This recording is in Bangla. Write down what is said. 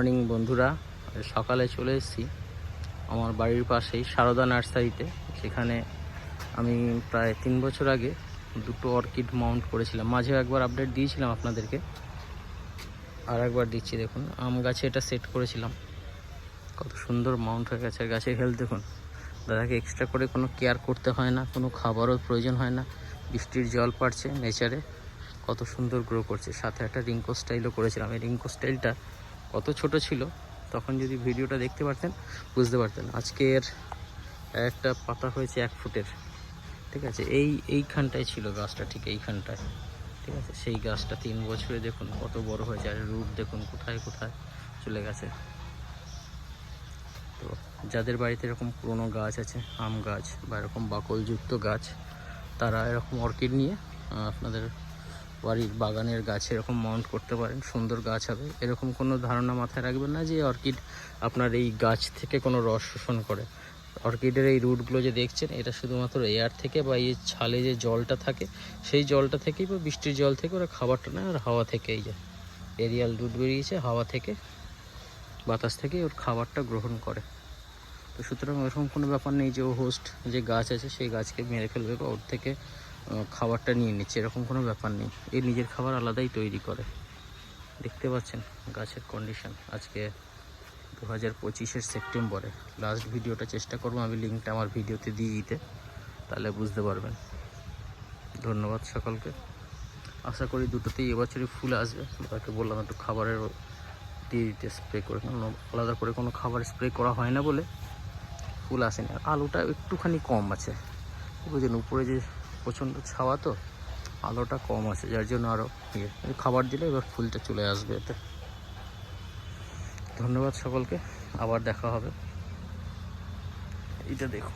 মর্নিং বন্ধুরা, সকালে চলে এসেছি আমার বাড়ির পাশেই সারদা নার্সারিতে। সেখানে আমি প্রায় 3 বছর আগে দুটো অর্কিড মাউন্ট করেছিলাম। মাঝে একবার আপডেট দিয়েছিলাম আপনাদেরকে, আর একবার দিচ্ছি। দেখুন, আম গাছে এটা সেট করেছিলাম, কত সুন্দর মাউন্ট হয়ে গেছে। গাছের হেলথ দেখুন, দাদাকে এক্সট্রা করে কোনো কেয়ার করতে হয় না, কোনো খাবারও প্রয়োজন হয় না। বৃষ্টির জল পাচ্ছে নেচারে, কত সুন্দর গ্রো করছে। সাথে একটা রিঙ্কো স্টাইলও করেছিলাম। এই রিঙ্কো স্টাইলটা কত ছোট ছিল, তখন যদি ভিডিওটা দেখতে পারতেন বুঝতে পারতেন। আজকের একটা পাতা হয়েছে 1 ফুটের, ঠিক আছে। এইখানটায় ছিল গাছটা, ঠিক এইখানটায়, ঠিক আছে। সেই গাছটা 3 বছরে দেখুন কত বড় হয়েছে, আর রুট দেখুন কোথায় কোথায় চলে গেছে। তো যাদের বাড়িতে এরকম পুরনো গাছ আছে, আম গাছ বা এরকম বাকলযুক্ত গাছ, তারা এরকম অর্কিড নিয়ে আপনাদের বাড়ির বাগানের গাছে এরকম মাউন্ট করতে পারেন। সুন্দর গাছ হবে। এরকম কোনো ধারণা মাথায় রাখবেন না যে অর্কিড আপনার এই গাছ থেকে কোনো রস শোষণ করে। অর্কিডের এই রুটগুলো যে দেখছেন, এটা শুধুমাত্র এয়ার থেকে বা এই ছালে যে জলটা থাকে, সেই জলটা থেকেই বা বৃষ্টির জল থেকে ওরা খাবারটা নেয়। আর হাওয়া থেকে, এই যে এরিয়াল রুট বেরিয়েছে, হাওয়া থেকে, বাতাস থেকে ওর খাবারটা গ্রহণ করে। তো সুতরাং এরকম কোনো ব্যাপার নেই যে ও হোস্ট যে গাছ আছে সেই গাছকে মেরে ফেলবে বা ওর থেকে খাবারটা নিয়ে নিচ্ছে, এরকম কোনো ব্যাপার নেই। এই নিজের খাবার আলাদাই তৈরি করে। দেখতে পাচ্ছেন গাছের কন্ডিশন। আজকে 2025-এর সেপ্টেম্বরে লাস্ট ভিডিওটা চেষ্টা করবো আমি লিঙ্কটা আমার ভিডিওতে দিয়ে দিতে, তাহলে বুঝতে পারবেন। ধন্যবাদ সকলকে। আশা করি দুটোতেই এবছরই ফুল আসবে। তাকে বললাম একটু খাবারের দিয়ে দিতে, স্প্রে করে, আলাদা করে কোনো খাবার স্প্রে করা হয় না বলে ফুল আসেনি। আর আলোটা একটুখানি কম আছে, বুঝলেন, উপরে যে প্রচণ্ড ছাওয়া, তো আলোটা কম আছে, যার জন্য আরও খাবার দিলে এবার ফুলটা চলে আসবে এতে। ধন্যবাদ সকলকে, আবার দেখা হবে। এটা দেখুন।